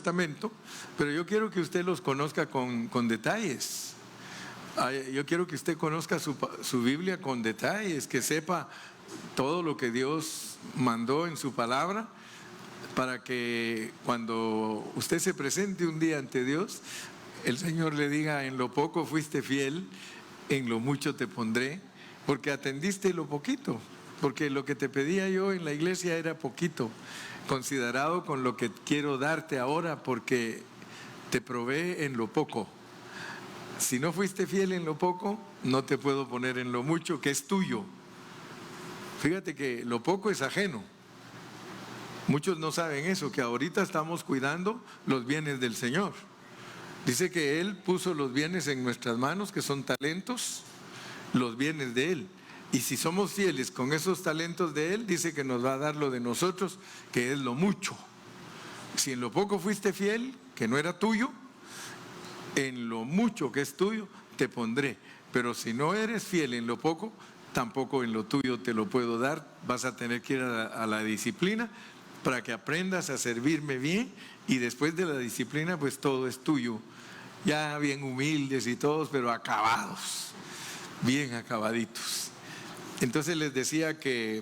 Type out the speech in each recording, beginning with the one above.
Testamento, pero yo quiero que usted los conozca con detalles. Yo quiero que usted conozca su Biblia con detalles, que sepa todo lo que Dios mandó en su palabra, para que cuando usted se presente un día ante Dios, el Señor le diga: en lo poco fuiste fiel, en lo mucho te pondré, porque atendiste lo poquito, porque lo que te pedía yo en la iglesia era poquito, considerado con lo que quiero darte ahora, porque te probé en lo poco. Si no fuiste fiel en lo poco, no te puedo poner en lo mucho, que es tuyo. Fíjate que lo poco es ajeno. Muchos no saben eso, que ahorita estamos cuidando los bienes del Señor. Dice que Él puso los bienes en nuestras manos, que son talentos, los bienes de Él. Y si somos fieles con esos talentos de Él, dice que nos va a dar lo de nosotros, que es lo mucho. Si en lo poco fuiste fiel, que no era tuyo, en lo mucho que es tuyo, te pondré. Pero si no eres fiel en lo poco, tampoco en lo tuyo te lo puedo dar. Vas a tener que ir a la disciplina para que aprendas a servirme bien, y después de la disciplina pues todo es tuyo, ya bien humildes y todos, pero acabados, bien acabaditos. Entonces les decía que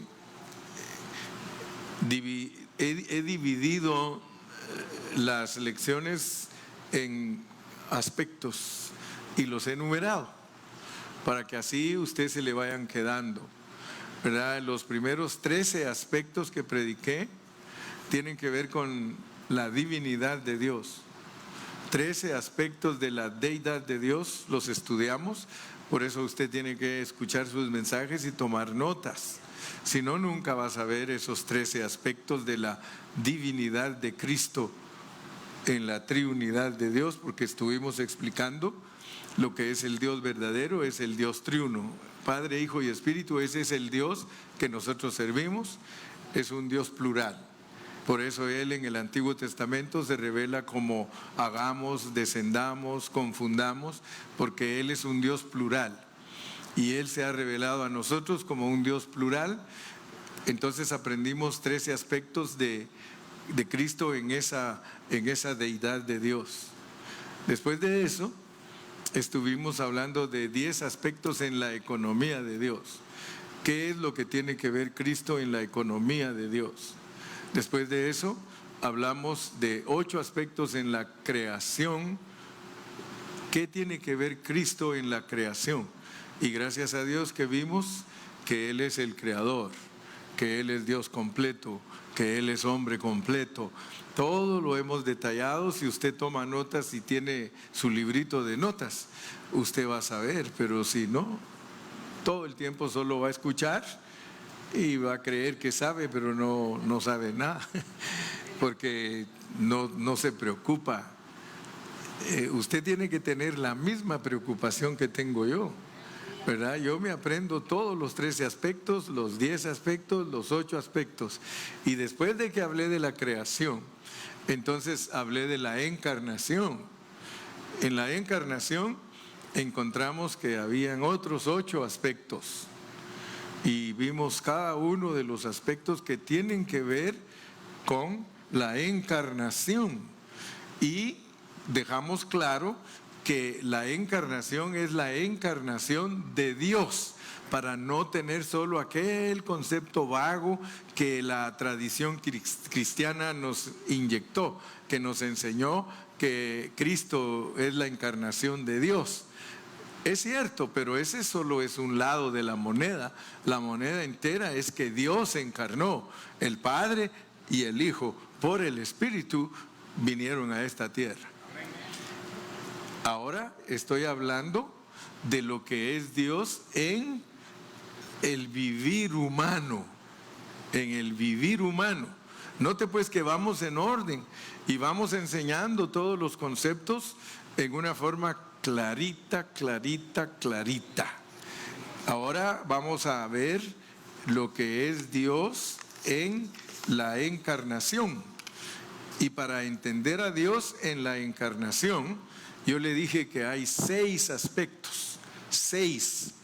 he dividido las lecciones en aspectos y los he numerado para que así usted se le vayan quedando, ¿verdad? Los primeros 13 aspectos que prediqué tienen que ver con la divinidad de Dios. 13 aspectos de la deidad de Dios los estudiamos, por eso usted tiene que escuchar sus mensajes y tomar notas. Si no, nunca va a saber esos 13 aspectos de la divinidad de Cristo en la triunidad de Dios, porque estuvimos explicando lo que es el Dios verdadero, es el Dios triuno, Padre, Hijo y Espíritu. Ese es el Dios que nosotros servimos, es un Dios plural. Por eso Él en el Antiguo Testamento se revela como hagamos, descendamos, confundamos, porque Él es un Dios plural. Y Él se ha revelado a nosotros como un Dios plural. Entonces aprendimos 13 aspectos de Cristo en esa deidad de Dios. Después de eso, estuvimos hablando de 10 aspectos en la economía de Dios. ¿Qué es lo que tiene que ver Cristo en la economía de Dios? Después de eso, hablamos de 8 aspectos en la creación. ¿Qué tiene que ver Cristo en la creación? Y gracias a Dios que vimos que Él es el creador, que Él es Dios completo, que Él es hombre completo. Todo lo hemos detallado. Si usted toma notas y tiene su librito de notas, usted va a saber, pero si no, todo el tiempo solo va a escuchar y va a creer que sabe, pero no sabe nada, porque no se preocupa. Usted tiene que tener la misma preocupación que tengo yo, ¿verdad? Yo me aprendo todos los 13 aspectos, los 10 aspectos, los 8 aspectos. Y después de que hablé de la creación, entonces hablé de la encarnación. En la encarnación encontramos que habían otros 8 aspectos. Y vimos cada uno de los aspectos que tienen que ver con la encarnación. Y dejamos claro que la encarnación es la encarnación de Dios, para no tener solo aquel concepto vago que la tradición cristiana nos inyectó, que nos enseñó que Cristo es la encarnación de Dios. Es cierto, pero ese solo es un lado de la moneda. La moneda entera es que Dios se encarnó, el Padre y el Hijo, por el Espíritu, vinieron a esta tierra. Ahora estoy hablando de lo que es Dios en el vivir humano, en el vivir humano. Note pues que vamos en orden y vamos enseñando todos los conceptos en una forma clarita, clarita, clarita. Ahora vamos a ver lo que es Dios en la encarnación. Y para entender a Dios en la encarnación, yo le dije que hay 6 aspectos, 6.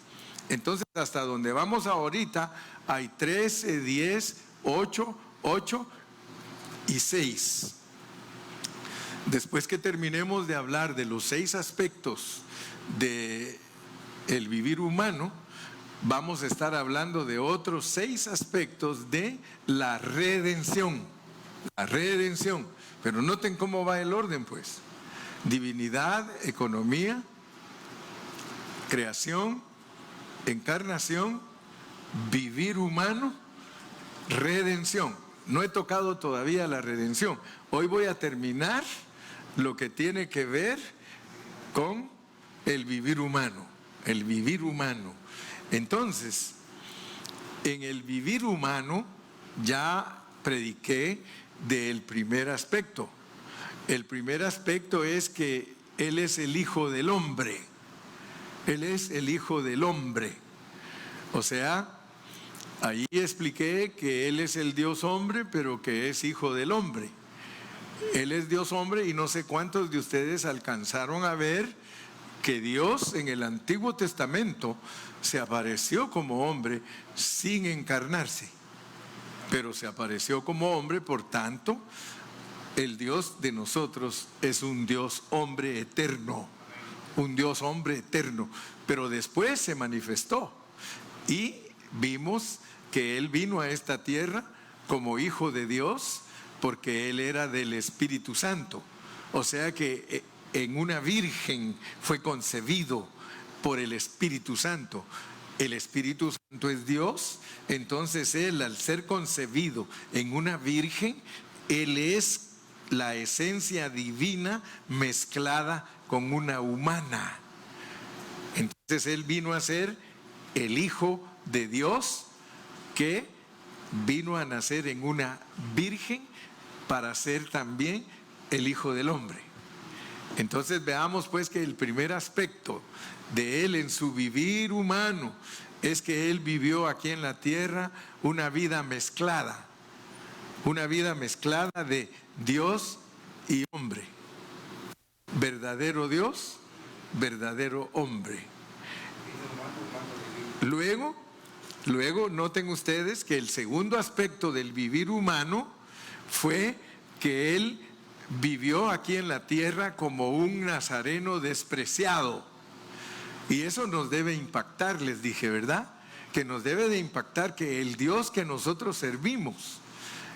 Entonces, hasta donde vamos ahorita, hay 13, 10, 8 y 6. Después que terminemos de hablar de los 6 aspectos de el vivir humano, vamos a estar hablando de otros 6 aspectos de la redención. La redención. Pero noten cómo va el orden, pues. Divinidad, economía, creación, encarnación, vivir humano, redención. No he tocado todavía la redención. Hoy voy a terminar lo que tiene que ver con el vivir humano. El vivir humano. Entonces, en el vivir humano ya prediqué del primer aspecto. El primer aspecto es que Él es el Hijo del Hombre. Él es el Hijo del Hombre. O sea, ahí expliqué que Él es el Dios hombre, pero que es Hijo del Hombre. Él es Dios hombre y no sé cuántos de ustedes alcanzaron a ver que Dios en el Antiguo Testamento se apareció como hombre sin encarnarse, pero se apareció como hombre. Por tanto, el Dios de nosotros es un Dios hombre eterno, un Dios hombre eterno, pero después se manifestó y vimos que Él vino a esta tierra como Hijo de Dios porque Él era del Espíritu Santo, o sea que en una virgen fue concebido por el Espíritu Santo. El Espíritu Santo es Dios, entonces Él, al ser concebido en una virgen, Él es la esencia divina mezclada con una humana. Entonces Él vino a ser el Hijo de Dios que vino a nacer en una virgen para ser también el Hijo del Hombre. Entonces veamos pues que el primer aspecto de Él en su vivir humano es que Él vivió aquí en la tierra una vida mezclada de Dios y hombre, verdadero Dios, verdadero hombre. Luego noten ustedes que el segundo aspecto del vivir humano fue que Él vivió aquí en la tierra como un nazareno despreciado. Y eso nos debe impactar, les dije, ¿verdad? Que nos debe de impactar que el Dios que nosotros servimos,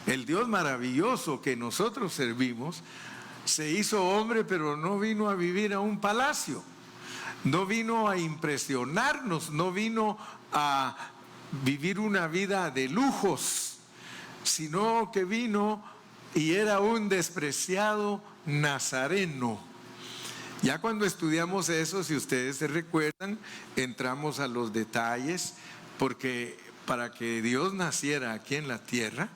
el Dios maravilloso que nosotros servimos, se hizo hombre, pero no vino a vivir a un palacio, no vino a impresionarnos, no vino a vivir una vida de lujos, sino que vino y era un despreciado nazareno. Ya cuando estudiamos eso, si ustedes se recuerdan, entramos a los detalles, porque para que Dios naciera aquí en la tierra,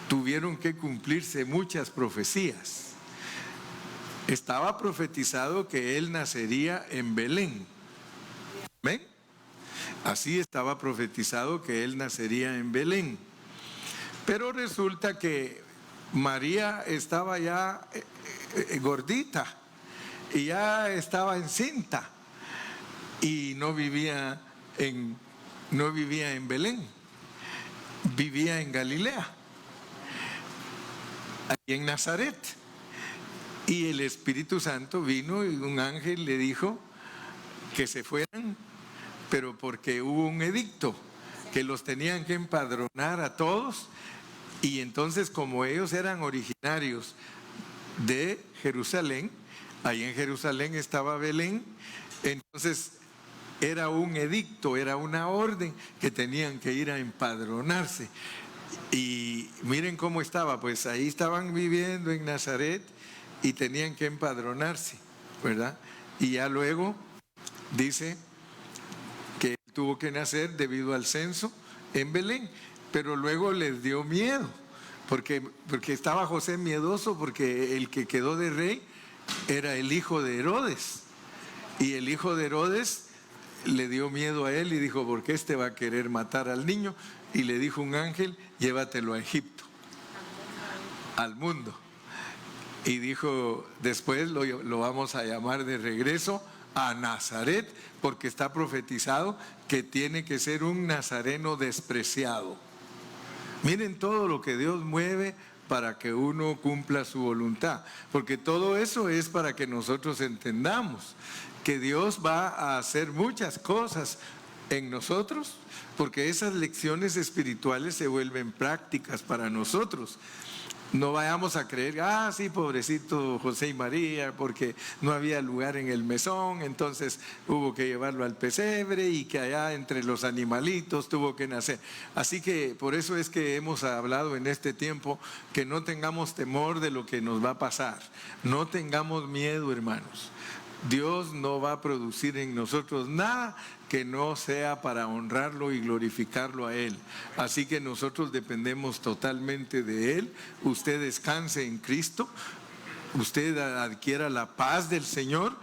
tuvieron que cumplirse muchas profecías. Estaba profetizado que Él nacería en Belén. ¿Ven? Así estaba profetizado que Él nacería en Belén. Pero resulta que María estaba ya gordita y ya estaba encinta y no vivía en Belén, vivía en Galilea, ahí en Nazaret. Y el Espíritu Santo vino y un ángel le dijo que se fueran, pero porque hubo un edicto que los tenían que empadronar a todos. Y entonces, como ellos eran originarios de Jerusalén, ahí en Jerusalén estaba Belén, entonces era un edicto, era una orden que tenían que ir a empadronarse. Y miren cómo estaba, pues ahí estaban viviendo en Nazaret y tenían que empadronarse, ¿verdad? Y ya luego dice que tuvo que nacer debido al censo en Belén. Pero luego les dio miedo, porque estaba José miedoso, porque el que quedó de rey era el hijo de Herodes. Y el hijo de Herodes le dio miedo a él y dijo, ¿por qué este va a querer matar al niño? Y le dijo un ángel, llévatelo a Egipto, al mundo. Y dijo, después lo vamos a llamar de regreso a Nazaret, porque está profetizado que tiene que ser un nazareno despreciado. Miren todo lo que Dios mueve para que uno cumpla su voluntad. Porque todo eso es para que nosotros entendamos que Dios va a hacer muchas cosas en nosotros, porque esas lecciones espirituales se vuelven prácticas para nosotros. No vayamos a creer, sí, pobrecito José y María, porque no había lugar en el mesón, entonces hubo que llevarlo al pesebre y que allá entre los animalitos tuvo que nacer. Así que por eso es que hemos hablado en este tiempo que no tengamos temor de lo que nos va a pasar. No tengamos miedo, hermanos. Dios no va a producir en nosotros nada que no sea para honrarlo y glorificarlo a Él. Así que nosotros dependemos totalmente de Él. Usted descanse en Cristo, usted adquiera la paz del Señor.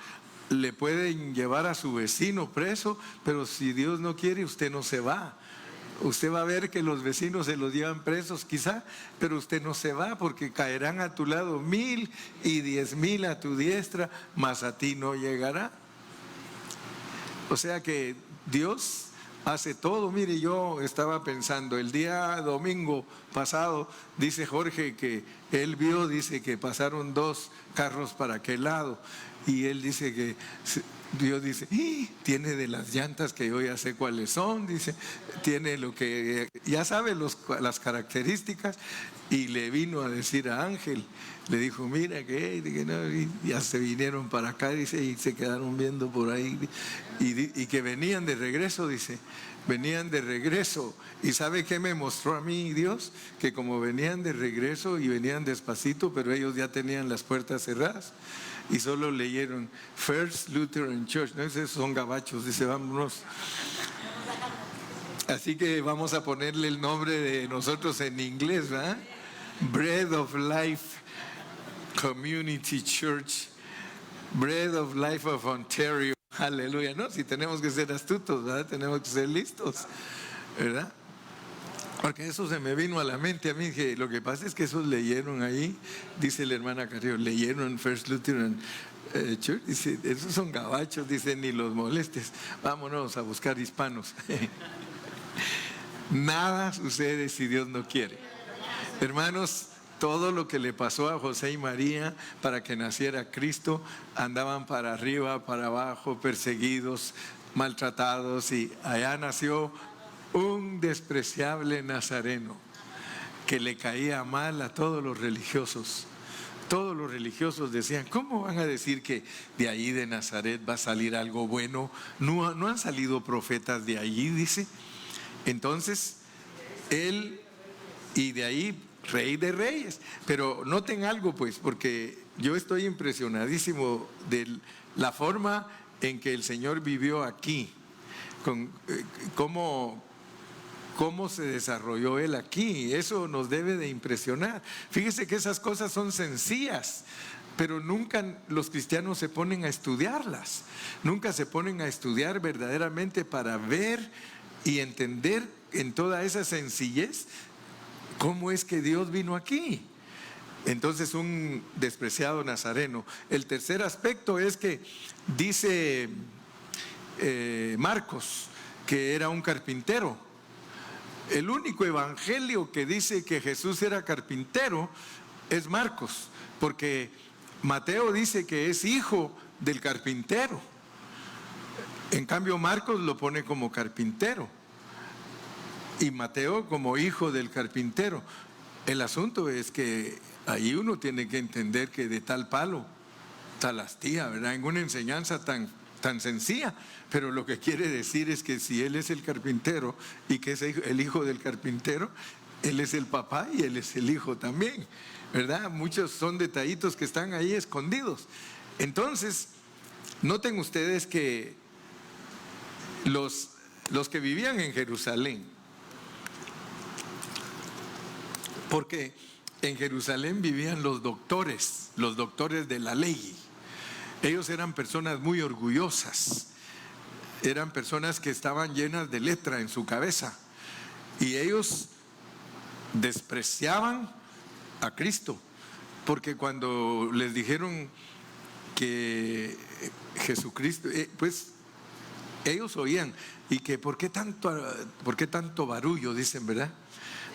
Le pueden llevar a su vecino preso, pero si Dios no quiere, usted no se va. Usted va a ver que los vecinos se los llevan presos quizá, pero usted no se va, porque caerán a tu lado 1000 y 10,000 a tu diestra, mas a ti no llegará. O sea que Dios hace todo. Mire, yo estaba pensando, el día domingo pasado, dice Jorge que él vio, dice que pasaron 2 carros para aquel lado, y él dice que Dios dice, tiene de las llantas que yo ya sé cuáles son, dice, tiene lo que, ya sabe las características, y le vino a decir a Ángel, le dijo, mira que no, y ya se vinieron para acá, dice, y se quedaron viendo por ahí, y que venían de regreso, dice, venían de regreso. ¿Y sabe qué me mostró a mí Dios? Que como venían de regreso y venían despacito, pero ellos ya tenían las puertas cerradas y solo leyeron First Lutheran Church, no, esos son gabachos, dice, vámonos. Así que vamos a ponerle el nombre de nosotros en inglés, ¿verdad? Bread of Life Community Church, Bread of Life of Ontario. Aleluya, ¿no? Si tenemos que ser astutos, ¿verdad? Tenemos que ser listos, ¿verdad? Porque eso se me vino a la mente a mí, que lo que pasa es que esos leyeron ahí, dice la hermana Carrillo, leyeron First Lutheran Church, dice, esos son gabachos, dice, ni los molestes, vámonos a buscar hispanos. Nada sucede si Dios no quiere. Hermanos, todo lo que le pasó a José y María para que naciera Cristo, andaban para arriba, para abajo, perseguidos, maltratados, y allá nació un despreciable nazareno que le caía mal a todos los religiosos. Todos los religiosos decían, ¿cómo van a decir que de ahí de Nazaret va a salir algo bueno? No han salido profetas de allí, dice. Entonces, él, y de ahí Rey de Reyes. Pero noten algo, pues, porque yo estoy impresionadísimo de la forma en que el Señor vivió aquí, con cómo se desarrolló Él aquí. Eso nos debe de impresionar. Fíjese que esas cosas son sencillas, pero nunca los cristianos se ponen a estudiarlas. Nunca se ponen a estudiar verdaderamente para ver y entender en toda esa sencillez cómo es que Dios vino aquí. Entonces, un despreciado nazareno. El tercer aspecto es que dice Marcos que era un carpintero. El único evangelio que dice que Jesús era carpintero es Marcos, porque Mateo dice que es hijo del carpintero. En cambio, Marcos lo pone como carpintero y Mateo como hijo del carpintero. El asunto es que ahí uno tiene que entender que de tal palo, tal astilla, ¿verdad? En una enseñanza tan sencilla, pero lo que quiere decir es que si él es el carpintero y que es el hijo del carpintero, él es el papá y él es el hijo también, ¿verdad? Muchos son detallitos que están ahí escondidos. Entonces, noten ustedes que los que vivían en Jerusalén, porque en Jerusalén vivían los doctores de la ley. Ellos eran personas muy orgullosas, eran personas que estaban llenas de letra en su cabeza, y ellos despreciaban a Cristo, porque cuando les dijeron que Jesucristo, pues ellos oían, y que ¿por qué tanto barullo? Dicen, ¿verdad?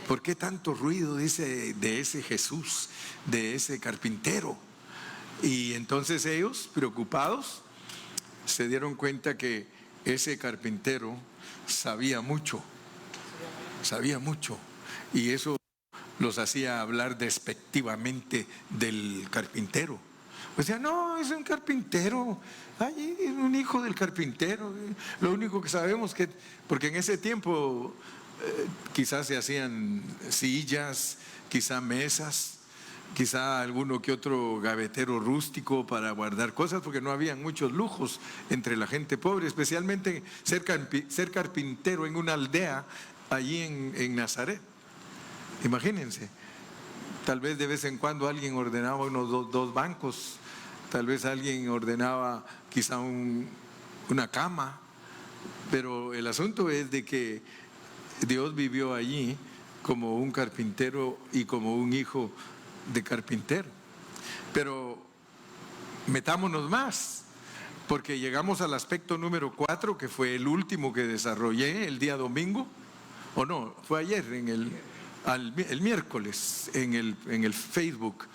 ¿Por qué tanto ruido de ese Jesús, de ese carpintero? Y entonces ellos, preocupados, se dieron cuenta que ese carpintero sabía mucho, y eso los hacía hablar despectivamente del carpintero. O sea, no, es un carpintero, ay, es un hijo del carpintero. Lo único que sabemos que, porque en ese tiempo quizás se hacían sillas, quizá mesas, quizá alguno que otro gavetero rústico para guardar cosas, porque no habían muchos lujos entre la gente pobre, especialmente ser carpintero en una aldea allí en Nazaret. Imagínense, tal vez de vez en cuando alguien ordenaba unos dos bancos, tal vez alguien ordenaba quizá una cama, pero el asunto es de que Dios vivió allí como un carpintero y como un hijo de carpintero. Pero metámonos más, porque llegamos al aspecto número 4, que fue el último que desarrollé el día domingo, o no, fue ayer, el miércoles, en el Facebook.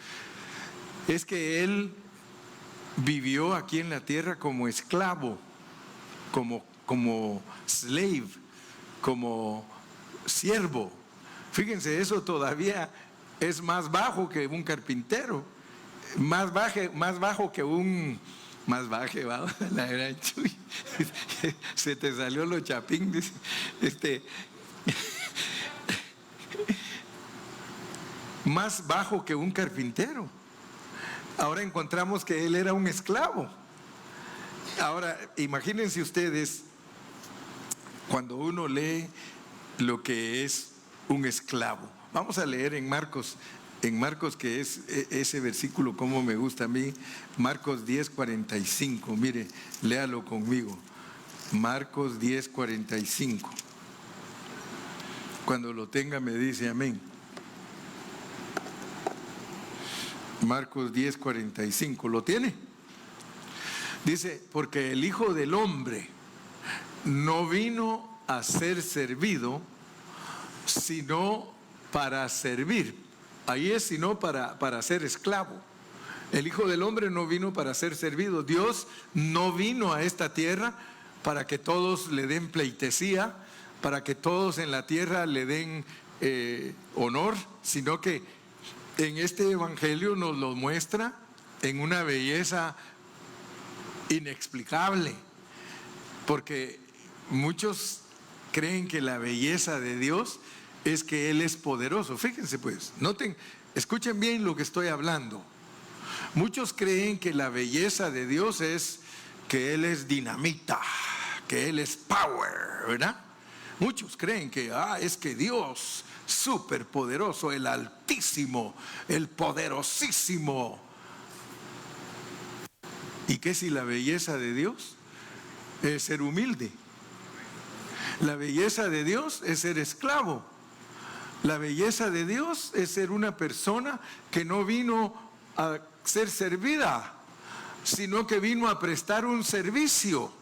Es que él vivió aquí en la tierra como esclavo, como slave, como siervo. Fíjense, eso todavía es más bajo que un carpintero, más bajo que un, más baje, va, la gran Chuy, se te salió lo chapín, dice, más bajo que un carpintero. Ahora encontramos que él era un esclavo. Ahora, imagínense ustedes, cuando uno lee lo que es un esclavo. Vamos a leer en Marcos, que es ese versículo como me gusta a mí, Marcos 10:45, mire, léalo conmigo, Marcos 10:45. Cuando lo tenga me dice amén. Marcos 10:45, ¿lo tiene? Dice, porque el Hijo del Hombre no vino a ser servido, sino para servir. Ahí es sino para ser esclavo. El Hijo del Hombre no vino para ser servido. Dios no vino a esta tierra para que todos le den pleitesía, para que todos en la tierra le den honor, sino que en este evangelio nos lo muestra en una belleza inexplicable, porque muchos creen que la belleza de Dios es que Él es poderoso. Fíjense pues, escuchen bien lo que estoy hablando. Muchos creen que la belleza de Dios es que Él es dinamita, que Él es power, ¿verdad? Muchos creen que es que Dios súper poderoso, el altísimo, el poderosísimo. ¿Y qué si la belleza de Dios es ser humilde? La belleza de Dios es ser esclavo. La belleza de Dios es ser una persona que no vino a ser servida, sino que vino a prestar un servicio.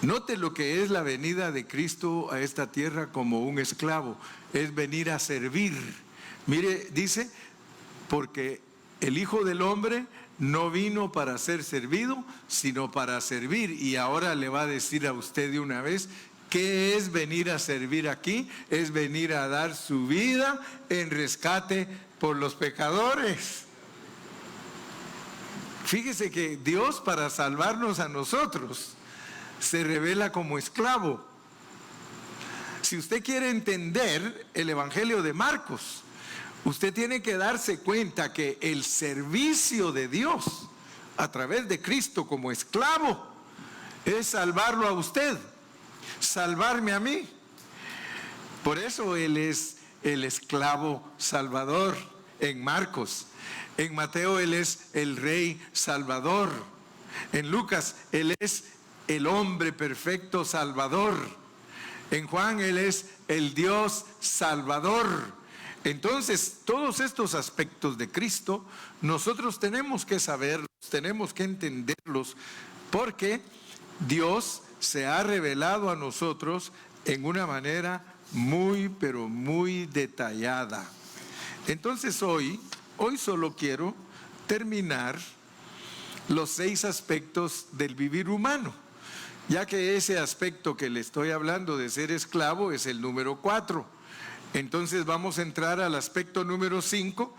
Note lo que es la venida de Cristo a esta tierra como un esclavo, es venir a servir. Mire, dice, porque el Hijo del Hombre no vino para ser servido, sino para servir. Y ahora le va a decir a usted de una vez, ¿qué es venir a servir aquí? Es venir a dar su vida en rescate por los pecadores. Fíjese que Dios, para salvarnos a nosotros, se revela como esclavo. Si usted quiere entender el Evangelio de Marcos, usted tiene que darse cuenta que el servicio de Dios a través de Cristo como esclavo es salvarlo a usted, salvarme a mí. Por eso Él es el esclavo salvador en Marcos. En Mateo Él es el Rey Salvador. En Lucas Él es el hombre perfecto Salvador. En Juan Él es el Dios Salvador. Entonces, todos estos aspectos de Cristo, nosotros tenemos que saberlos, tenemos que entenderlos, porque Dios se ha revelado a nosotros en una manera muy, pero muy detallada. Entonces hoy solo quiero terminar los 6 aspectos del vivir humano, ya que ese aspecto que le estoy hablando de ser esclavo es el número 4. Entonces vamos a entrar al aspecto número 5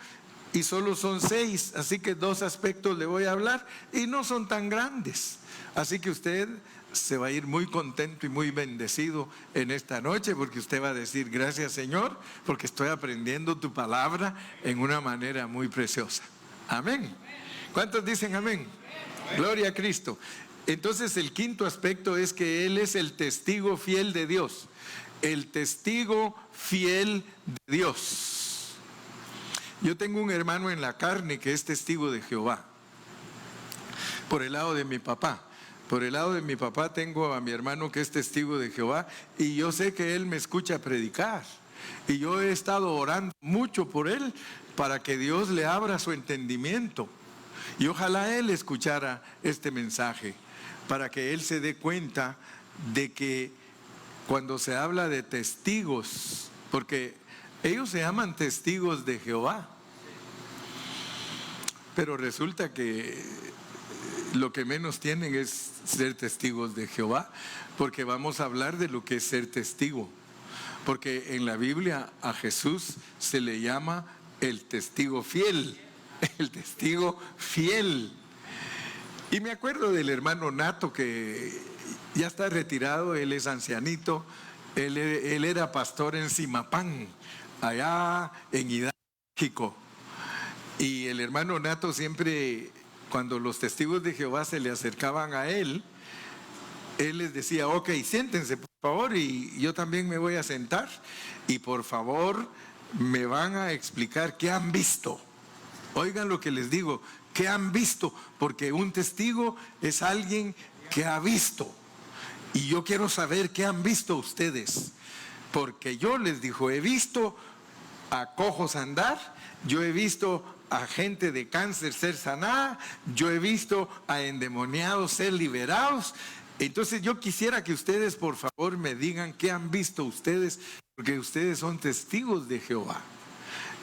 y solo son 6, así que 2 aspectos le voy a hablar y no son tan grandes. Así que usted se va a ir muy contento y muy bendecido en esta noche, porque usted va a decir: gracias, Señor, porque estoy aprendiendo tu palabra en una manera muy preciosa. Amén. ¿Cuántos dicen amén? Gloria a Cristo. Entonces el 5.º aspecto es que Él es el testigo fiel de Dios. El testigo fiel de Dios. Yo tengo un hermano en la carne que es testigo de Jehová, por el lado de mi papá. Por el lado de mi papá tengo a mi hermano que es testigo de Jehová, y yo sé que él me escucha predicar. Y yo he estado orando mucho por él para que Dios le abra su entendimiento. Y ojalá él escuchara este mensaje, para que él se dé cuenta de que cuando se habla de testigos, porque ellos se llaman testigos de Jehová, pero resulta que lo que menos tienen es ser testigos de Jehová, porque vamos a hablar de lo que es ser testigo. Porque en la Biblia a Jesús se le llama el testigo fiel, el testigo fiel. Y me acuerdo del hermano Nato, que ya está retirado, él es ancianito, él era pastor en Simapán, allá en Hidalgo, México. Y el hermano Nato siempre, cuando los testigos de Jehová se le acercaban a él les decía: ok, siéntense por favor, y yo también me voy a sentar, y por favor me van a explicar qué han visto. Oigan lo que les digo, qué han visto, porque un testigo es alguien que ha visto, y yo quiero saber qué han visto ustedes, porque yo les digo, he visto a cojos andar, yo he visto a gente de cáncer ser sanada, yo he visto a endemoniados ser liberados. Entonces yo quisiera que ustedes por favor me digan qué han visto ustedes, porque ustedes son testigos de Jehová.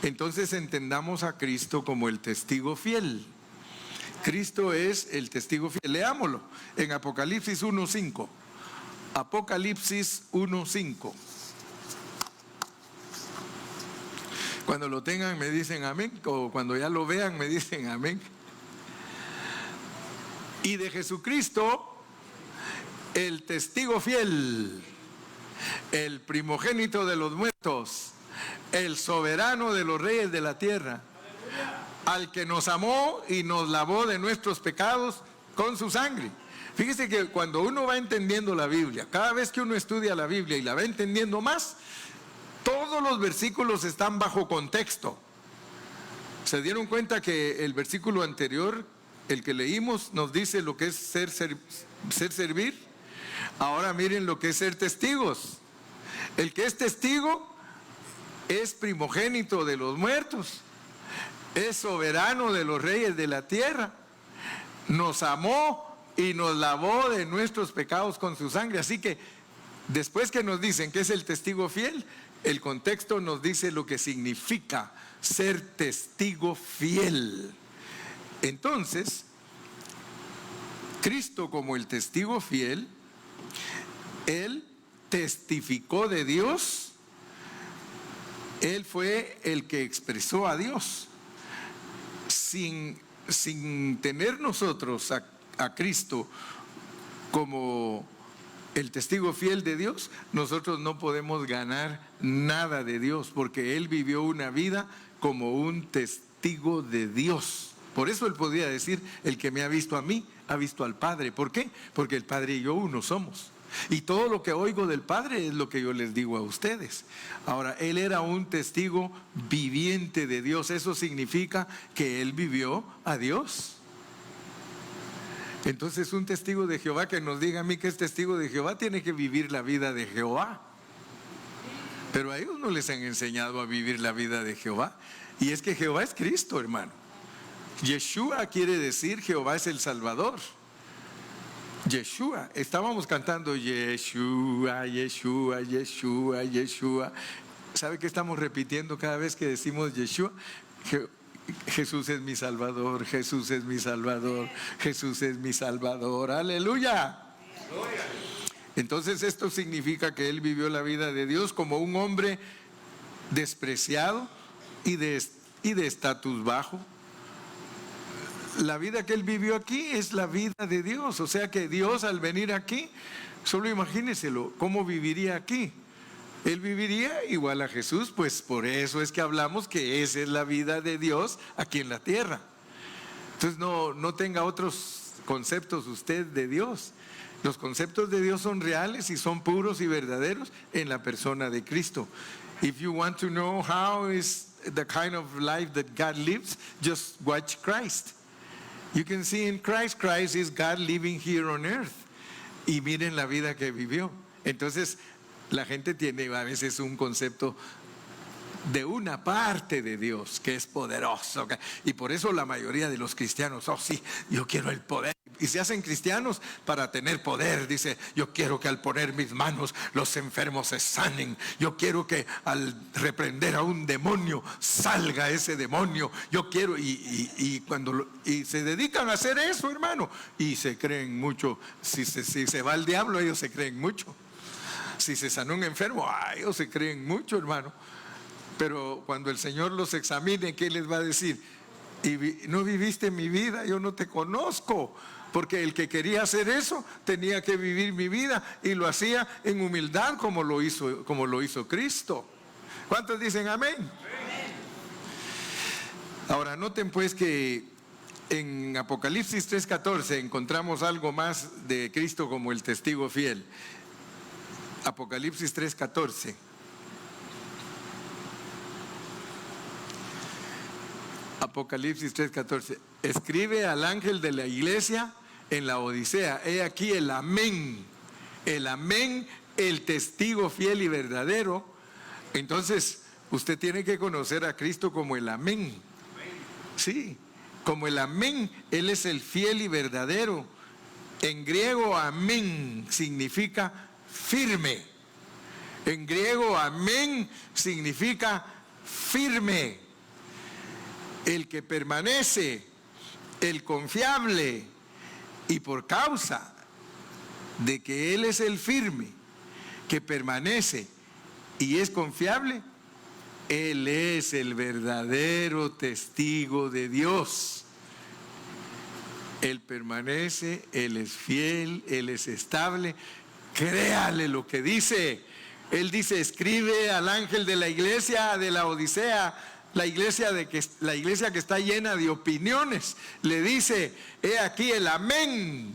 Entonces entendamos a Cristo como el testigo fiel. Cristo es el testigo fiel. Leámoslo en Apocalipsis 1:5. Apocalipsis 1:5. Cuando lo tengan me dicen amén, o cuando ya lo vean me dicen amén. Y de Jesucristo, el testigo fiel, el primogénito de los muertos, el soberano de los reyes de la tierra, al que nos amó y nos lavó de nuestros pecados con su sangre. Fíjese que cuando uno va entendiendo la Biblia, cada vez que uno estudia la Biblia y la va entendiendo más, todos los versículos están bajo contexto. ¿Se dieron cuenta que el versículo anterior, el que leímos, nos dice lo que es ser servir? Ahora miren lo que es ser testigos. El que es testigo es primogénito de los muertos, es soberano de los reyes de la tierra, nos amó y nos lavó de nuestros pecados con su sangre. Así que después que nos dicen que es el testigo fiel, el contexto nos dice lo que significa ser testigo fiel. Entonces, Cristo como el testigo fiel, Él testificó de Dios, Él fue el que expresó a Dios. Sin tener nosotros a Cristo como el testigo fiel de Dios, nosotros no podemos ganar nada de Dios, porque Él vivió una vida como un testigo de Dios. Por eso Él podía decir: el que me ha visto a mí, ha visto al Padre. ¿Por qué? Porque el Padre y yo uno somos. Y todo lo que oigo del Padre es lo que yo les digo a ustedes. Ahora, Él era un testigo viviente de Dios. Eso significa que Él vivió a Dios. Entonces, un testigo de Jehová que nos diga a mí que es testigo de Jehová tiene que vivir la vida de Jehová. Pero a ellos no les han enseñado a vivir la vida de Jehová. Y es que Jehová es Cristo, hermano. Yeshua quiere decir Jehová es el Salvador. Yeshua, estábamos cantando Yeshua, Yeshua, Yeshua, Yeshua. ¿Sabe qué estamos repitiendo cada vez que decimos Yeshua? Jesús es mi Salvador, Jesús es mi Salvador, Jesús es mi Salvador, aleluya. Entonces esto significa que él vivió la vida de Dios como un hombre despreciado y de estatus bajo. La vida que él vivió aquí es la vida de Dios, o sea que Dios al venir aquí, solo imagínenselo, ¿cómo viviría aquí? Él viviría igual a Jesús, pues por eso es que hablamos que esa es la vida de Dios aquí en la tierra. Entonces no tenga otros conceptos usted de Dios. Los conceptos de Dios son reales y son puros y verdaderos en la persona de Cristo. If you want to know how is the kind of life that God lives, just watch Christ. You can see in Christ, Christ is God living here on earth. Y miren la vida que vivió. Entonces, la gente tiene a veces un concepto de una parte de Dios que es poderoso. Y por eso la mayoría de los cristianos, oh sí, yo quiero el poder. Y se hacen cristianos para tener poder. Dice, yo quiero que al poner mis manos los enfermos se sanen. Yo quiero que al reprender a un demonio salga ese demonio. Yo quiero, y se dedican a hacer eso, hermano. Y se creen mucho. Si se va el diablo, ellos se creen mucho. Si se sanó un enfermo, ellos se creen mucho, hermano. Pero cuando el Señor los examine, ¿qué les va a decir? No viviste mi vida, yo no te conozco. Porque el que quería hacer eso tenía que vivir mi vida y lo hacía en humildad como lo hizo Cristo. ¿Cuántos dicen amén? Amén. Ahora noten pues que en Apocalipsis 3:14 encontramos algo más de Cristo como el testigo fiel. Apocalipsis 3:14. Apocalipsis 3:14. Escribe al ángel de la iglesia en la Odisea. He aquí el amén. El amén, el testigo fiel y verdadero. Entonces, usted tiene que conocer a Cristo como el amén. Sí, como el amén. Él es el fiel y verdadero. En griego, amén significa firme. En griego, amén significa firme. El que permanece, el confiable, y por causa de que Él es el firme, que permanece y es confiable, Él es el verdadero testigo de Dios. Él permanece, Él es fiel, Él es estable. Créale lo que dice. Él dice, escribe al ángel de la iglesia de la Odisea, la iglesia que está llena de opiniones. Le dice, he aquí el amén.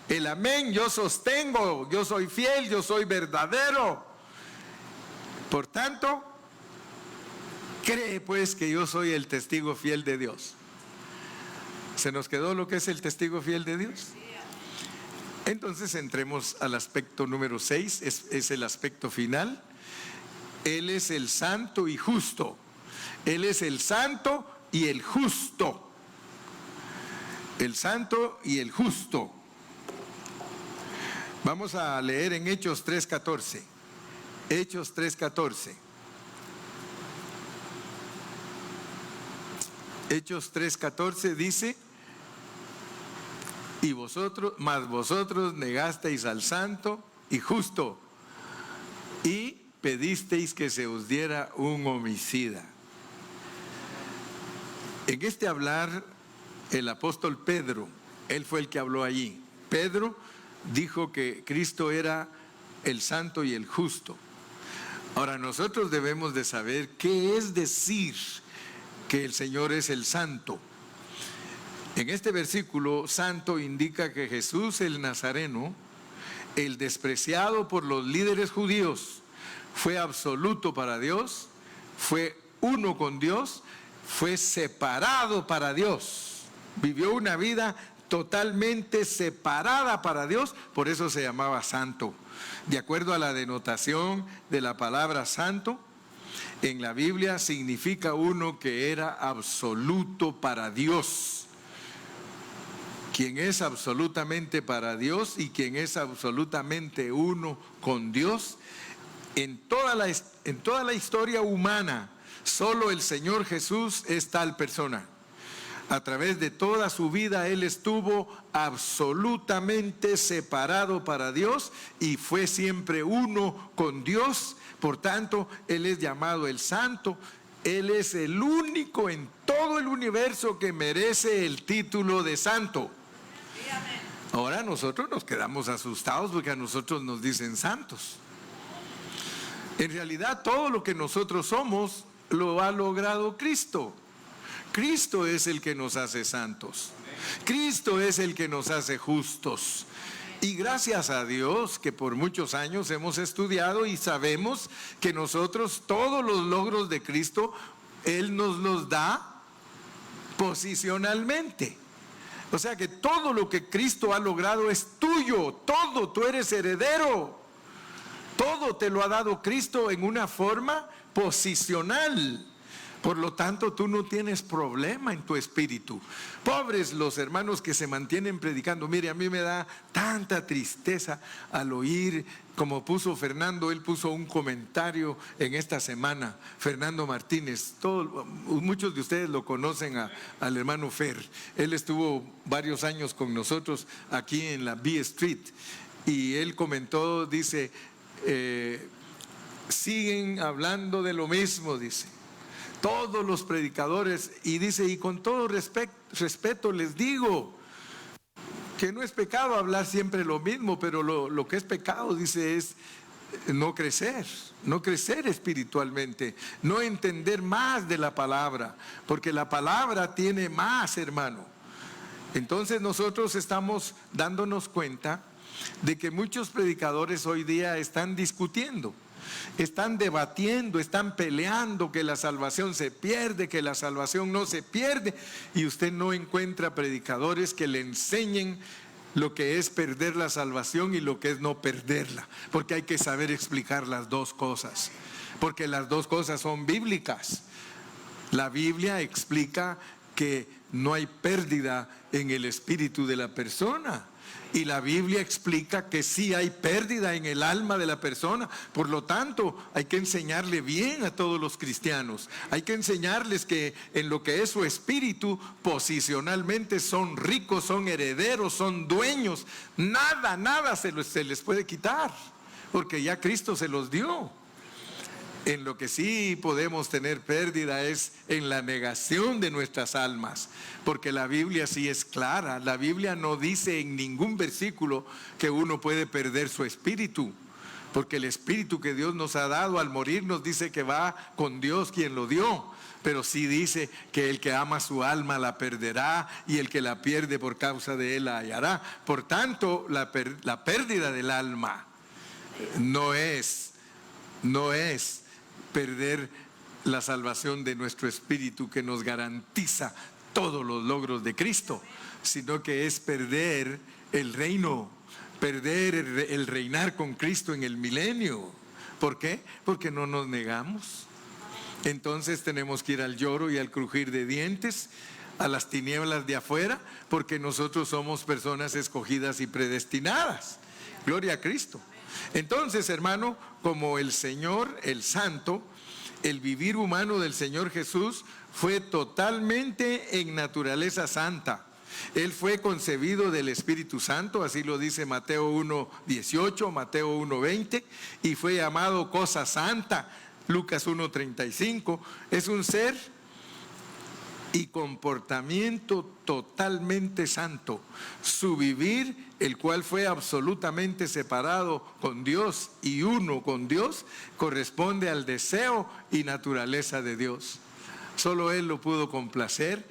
El amén, yo sostengo, yo soy fiel, yo soy verdadero. Por tanto, cree pues que yo soy el testigo fiel de Dios. ¿Se nos quedó lo que es el testigo fiel de Dios? Entonces entremos al aspecto número 6, es el aspecto final. Él es el santo y justo. Él es el santo y el justo. El santo y el justo. Vamos a leer en Hechos 3:14. Hechos 3:14. Hechos 3:14 dice, y vosotros negasteis al santo y justo y pedisteis que se os diera un homicida. En este hablar, el apóstol Pedro, él fue el que habló allí. Pedro dijo que Cristo era el santo y el justo. Ahora nosotros debemos de saber qué es decir que el Señor es el santo. En este versículo, santo indica que Jesús el Nazareno, el despreciado por los líderes judíos, fue absoluto para Dios, fue uno con Dios, fue separado para Dios, vivió una vida totalmente separada para Dios, por eso se llamaba santo. De acuerdo a la denotación de la palabra santo, en la Biblia significa uno que era absoluto para Dios. quien es absolutamente para Dios y quien es absolutamente uno con Dios. En toda la historia humana, solo el Señor Jesús es tal persona. A través de toda su vida Él estuvo absolutamente separado para Dios y fue siempre uno con Dios. Por tanto, Él es llamado el Santo. Él es el único en todo el universo que merece el título de Santo. Ahora nosotros nos quedamos asustados porque a nosotros nos dicen santos. En realidad todo lo que nosotros somos lo ha logrado Cristo. Cristo es el que nos hace santos. Cristo es el que nos hace justos. Y gracias a Dios que por muchos años hemos estudiado y sabemos que nosotros todos los logros de Cristo, Él nos los da posicionalmente. O sea que todo lo que Cristo ha logrado es tuyo, todo, tú eres heredero. Todo te lo ha dado Cristo en una forma posicional. Por lo tanto, tú no tienes problema en tu espíritu. Pobres los hermanos que se mantienen predicando. Mire, a mí me da tanta tristeza al oír, como puso Fernando, él puso un comentario en esta semana, Fernando Martínez. Muchos de ustedes lo conocen al hermano Fer. Él estuvo varios años con nosotros aquí en la B Street. Y él comentó, dice, siguen hablando de lo mismo, dice. Todos los predicadores, y dice, y con todo respeto les digo que no es pecado hablar siempre lo mismo, pero lo que es pecado, dice, es no crecer espiritualmente, no entender más de la palabra, porque la palabra tiene más, hermano. Entonces nosotros estamos dándonos cuenta de que muchos predicadores hoy día están discutiendo, están debatiendo, están peleando que la salvación se pierde, que la salvación no se pierde, y usted no encuentra predicadores que le enseñen lo que es perder la salvación y lo que es no perderla, porque hay que saber explicar las dos cosas, porque las dos cosas son bíblicas. La Biblia explica que no hay pérdida en el espíritu de la persona. Y la Biblia explica que sí hay pérdida en el alma de la persona. Por lo tanto, hay que enseñarle bien a todos los cristianos. Hay que enseñarles que en lo que es su espíritu, posicionalmente son ricos, son herederos, son dueños. Nada se les puede quitar, porque ya Cristo se los dio. En lo que sí podemos tener pérdida es en la negación de nuestras almas, porque la Biblia sí es clara. La Biblia no dice en ningún versículo que uno puede perder su espíritu, porque el espíritu que Dios nos ha dado al morir nos dice que va con Dios quien lo dio, pero sí dice que el que ama su alma la perderá y el que la pierde por causa de él la hallará. Por tanto, la pérdida del alma no es perder la salvación de nuestro espíritu que nos garantiza todos los logros de Cristo, sino que es perder el reino, perder el reinar con Cristo en el milenio. ¿Por qué? Porque no nos negamos. Entonces tenemos que ir al lloro y al crujir de dientes, a las tinieblas de afuera, porque nosotros somos personas escogidas y predestinadas. Gloria a Cristo. Entonces, hermano, como el Señor, el Santo, el vivir humano del Señor Jesús fue totalmente en naturaleza santa. Él fue concebido del Espíritu Santo, así lo dice Mateo 1:18, Mateo 1:20, y fue llamado cosa santa, Lucas 1:35. Es un ser y comportamiento totalmente santo. Su vivir, el cual fue absolutamente separado con Dios y uno con Dios, corresponde al deseo y naturaleza de Dios. Solo Él lo pudo complacer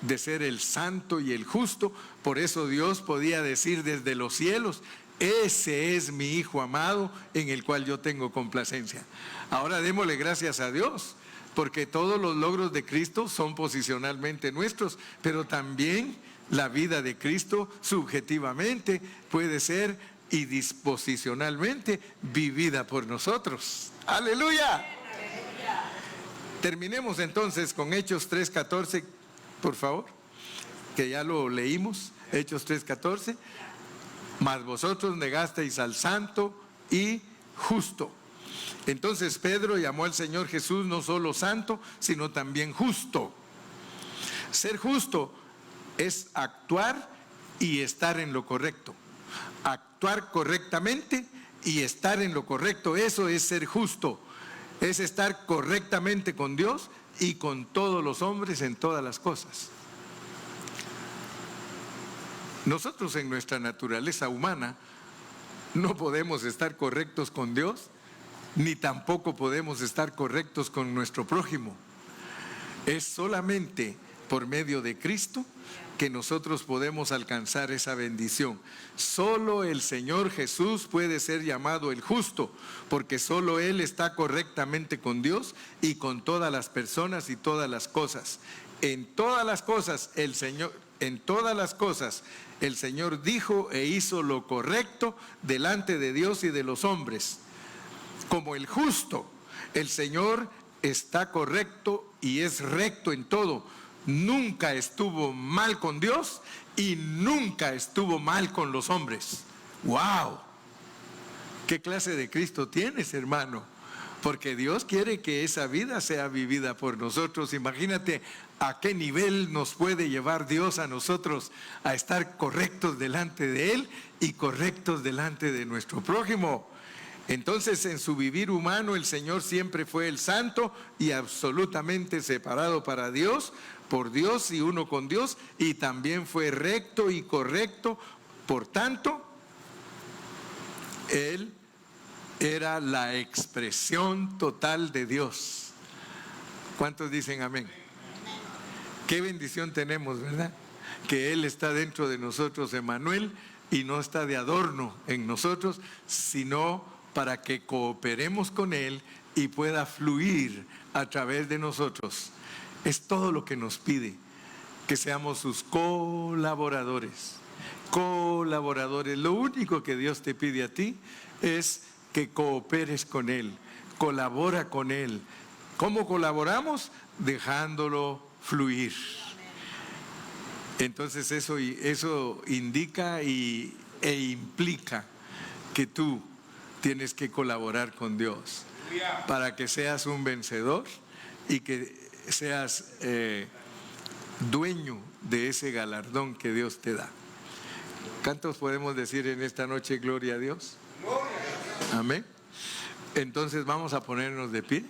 de ser el santo y el justo. Por eso Dios podía decir desde los cielos: ese es mi Hijo amado en el cual yo tengo complacencia. Ahora démosle gracias a Dios, porque todos los logros de Cristo son posicionalmente nuestros, pero también la vida de Cristo subjetivamente puede ser y disposicionalmente vivida por nosotros. ¡Aleluya! Terminemos entonces con Hechos 3:14, por favor, que ya lo leímos. Hechos 3:14, mas vosotros negasteis al santo y justo. Entonces Pedro llamó al Señor Jesús no solo santo, sino también justo. Ser justo es actuar y estar en lo correcto. Actuar correctamente y estar en lo correcto, eso es ser justo. Es estar correctamente con Dios y con todos los hombres en todas las cosas. Nosotros en nuestra naturaleza humana no podemos estar correctos con Dios, ni tampoco podemos estar correctos con nuestro prójimo. Es solamente por medio de Cristo que nosotros podemos alcanzar esa bendición. Solo el Señor Jesús puede ser llamado el justo, porque solo Él está correctamente con Dios y con todas las personas y todas las cosas. En todas las cosas el Señor dijo e hizo lo correcto delante de Dios y de los hombres. Como el justo, el Señor está correcto y es recto en todo. Nunca estuvo mal con Dios y nunca estuvo mal con los hombres. ¡Wow! ¿Qué clase de Cristo tienes, hermano? Porque Dios quiere que esa vida sea vivida por nosotros. Imagínate a qué nivel nos puede llevar Dios a nosotros a estar correctos delante de Él y correctos delante de nuestro prójimo. Entonces, en su vivir humano, el Señor siempre fue el santo y absolutamente separado para Dios, por Dios y uno con Dios, y también fue recto y correcto. Por tanto, Él era la expresión total de Dios. ¿Cuántos dicen amén? Qué bendición tenemos, ¿verdad? Que Él está dentro de nosotros, Emmanuel, y no está de adorno en nosotros, sino para que cooperemos con Él y pueda fluir a través de nosotros. Es todo lo que nos pide, que seamos sus colaboradores. Colaboradores. Lo único que Dios te pide a ti es que cooperes con Él, colabora con Él. ¿Cómo colaboramos? Dejándolo fluir. Entonces eso indica e implica que tú tienes que colaborar con Dios para que seas un vencedor y que seas dueño de ese galardón que Dios te da. ¿Cuántos podemos decir en esta noche gloria a Dios? Amén. Entonces vamos a ponernos de pie.